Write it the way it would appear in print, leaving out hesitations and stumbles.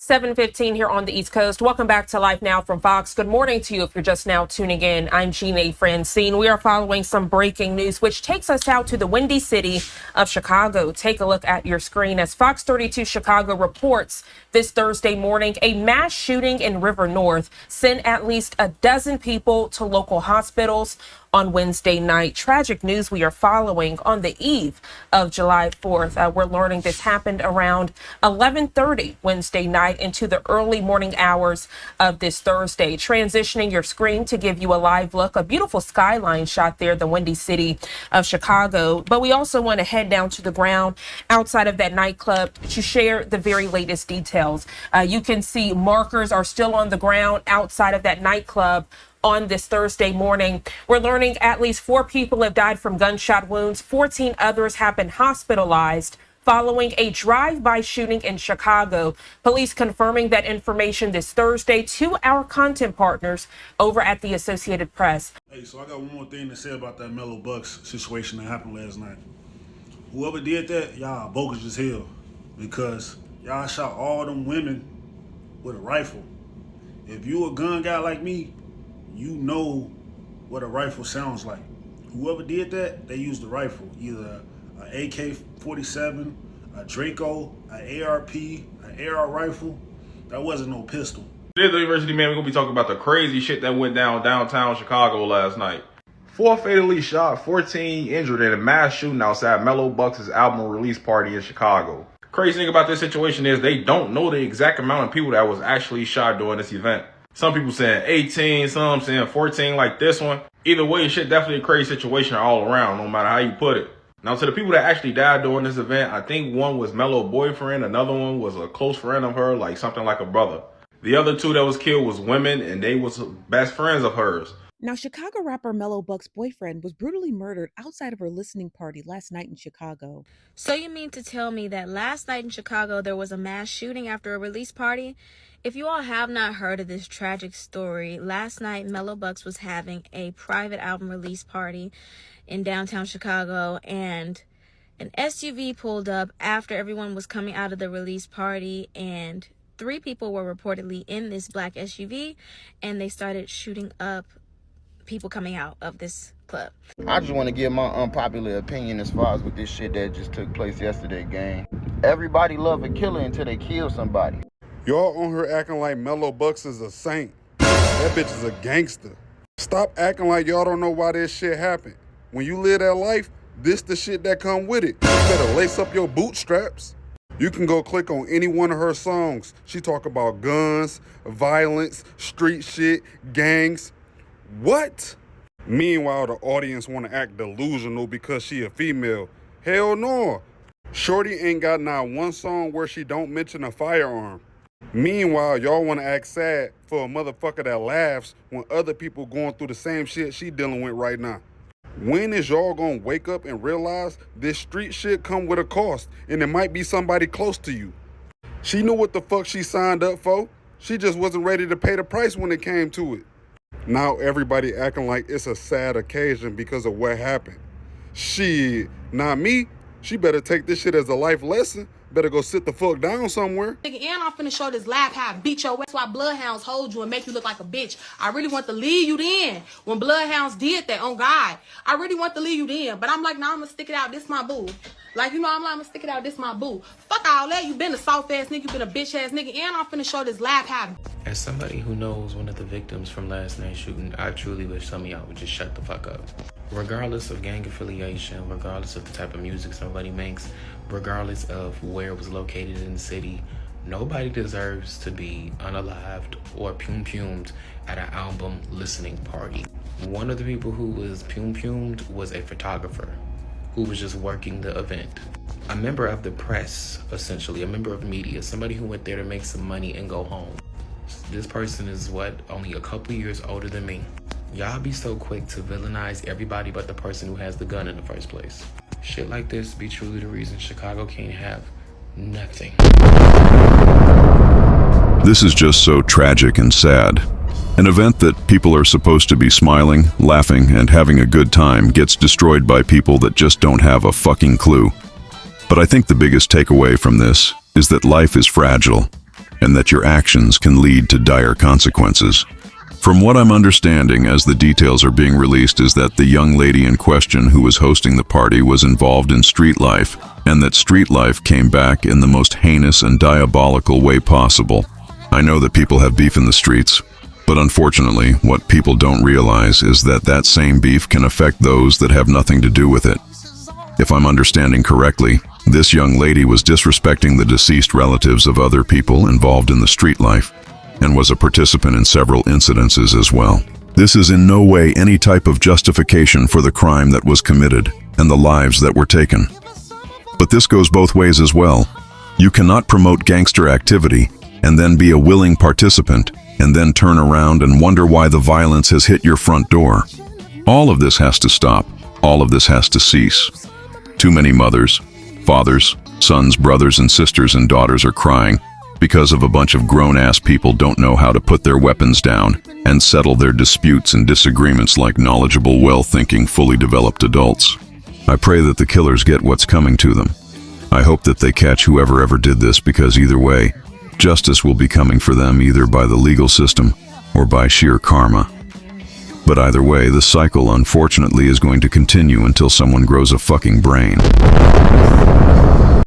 7:15 here on the East Coast. Welcome back to Life Now from Fox. Good morning to you if you're just now tuning in. I'm Gina Francine. We are following some breaking news, which takes us out to the windy city of Chicago. Take a look at your screen as Fox 32 Chicago reports this Thursday morning, a mass shooting in River North sent at least a dozen people to local hospitals on Wednesday night. Tragic news we are following on the eve of July 4th. We're learning this happened around 11:30 Wednesday night into the early morning hours of this Thursday. Transitioning your screen to give you a live look, a beautiful skyline shot there, the windy city of Chicago. But we also want to head down to the ground outside of that nightclub to share the very latest details. You can see markers are still on the ground outside of that nightclub on this Thursday morning. We're learning at least 4 people have died from gunshot wounds. 14 others have been hospitalized following a drive-by shooting in Chicago. Police confirming that information this Thursday to our content partners over at the Associated Press. Hey, so I got one more thing to say about that Mellow Bucks situation that happened last night. Whoever did that, y'all bogus as hell, because y'all shot all them women with a rifle. If you a gun guy like me, you know what a rifle sounds like. Whoever did that, they used a rifle, either an AK-47, a Draco, an ARP, an AR rifle. That wasn't no pistol. This is the University, man. We're going to be talking about the crazy shit that went down downtown Chicago last night. 4 fatally shot, 14 injured in a mass shooting outside Mellow Bucks' album release party in Chicago. Crazy thing about this situation is they don't know the exact amount of people that was actually shot during this event. Some people saying 18, some saying 14 like this one. Either way, shit definitely a crazy situation all around, no matter how you put it. Now, to the people that actually died during this event, I think one was Mello's boyfriend, another one was a close friend of her, like something like a brother. The other 2 that was killed was women, and they was best friends of hers. Now, Chicago rapper Mellow Buck's boyfriend was brutally murdered outside of her listening party last night in Chicago. So you mean to tell me that last night in Chicago there was a mass shooting after a release party? If you all have not heard of this tragic story, last night Mellow Bucks was having a private album release party in downtown Chicago, and an SUV pulled up after everyone was coming out of the release party, and 3 people were reportedly in this black SUV, and they started shooting up people coming out of this club. I just want to give my unpopular opinion as far as with this shit that just took place yesterday, gang. Everybody love a killer until they kill somebody. Y'all on her acting like Mellow Bucks is a saint. That bitch is a gangster. Stop acting like y'all don't know why this shit happened. When you live that life, this the shit that come with it. You better lace up your bootstraps. You can go click on any one of her songs. She talk about guns, violence, street shit, gangs. What? Meanwhile, the audience want to act delusional because she a female. Hell no. Shorty ain't got not one song where she don't mention a firearm. Meanwhile, y'all want to act sad for a motherfucker that laughs when other people going through the same shit she dealing with right now. When is y'all gonna wake up and realize this street shit come with a cost, and it might be somebody close to you? She knew what the fuck she signed up for. She just wasn't ready to pay the price when it came to it. Now everybody acting like it's a sad occasion because of what happened. Shit, not me. She better take this shit as a life lesson. Better go sit the fuck down somewhere. Nigga, and I'm finna show this live how I beat your ass. That's why bloodhounds hold you and make you look like a bitch. I really want to leave you then. When bloodhounds did that, on God, I really want to leave you then. But I'm like, nah, I'm gonna stick it out. This my boo. Like, you know, I'm gonna stick it out. This my boo. Fuck all that. You been a soft ass nigga. You been a bitch ass nigga. And I'm finna show this live how. As somebody who knows one of the victims from last night's shooting, I truly wish some of y'all would just shut the fuck up. Regardless of gang affiliation, regardless of the type of music somebody makes, regardless of where it was located in the city, nobody deserves to be unalived or pum-pumed at an album listening party. One of the people who was pum-pumed was a photographer who was just working the event. A member of the press, essentially, a member of media, somebody who went there to make some money and go home. This person is only a couple years older than me. Y'all be so quick to villainize everybody but the person who has the gun in the first place. Shit like this be truly the reason Chicago can't have nothing. This is just so tragic and sad. An event that people are supposed to be smiling, laughing, and having a good time gets destroyed by people that just don't have a fucking clue. But I think the biggest takeaway from this is that life is fragile. and that your actions can lead to dire consequences. From what I'm understanding as the details are being released is that the young lady in question who was hosting the party was involved in street life, and that street life came back in the most heinous and diabolical way possible. I know that people have beef in the streets, but unfortunately, what people don't realize is that that same beef can affect those that have nothing to do with it. If I'm understanding correctly, this young lady was disrespecting the deceased relatives of other people involved in the street life, and was a participant in several incidences as well. This is in no way any type of justification for the crime that was committed and the lives that were taken. But this goes both ways as well. You cannot promote gangster activity and then be a willing participant and then turn around and wonder why the violence has hit your front door. All of this has to stop. All of this has to cease. Too many mothers, fathers, sons, brothers and sisters and daughters are crying because of a bunch of grown-ass people don't know how to put their weapons down and settle their disputes and disagreements like knowledgeable, well-thinking, fully developed adults. I pray that the killers get what's coming to them. I hope that they catch whoever ever did this, because either way, justice will be coming for them either by the legal system or by sheer karma. But either way, the cycle unfortunately is going to continue until someone grows a fucking brain.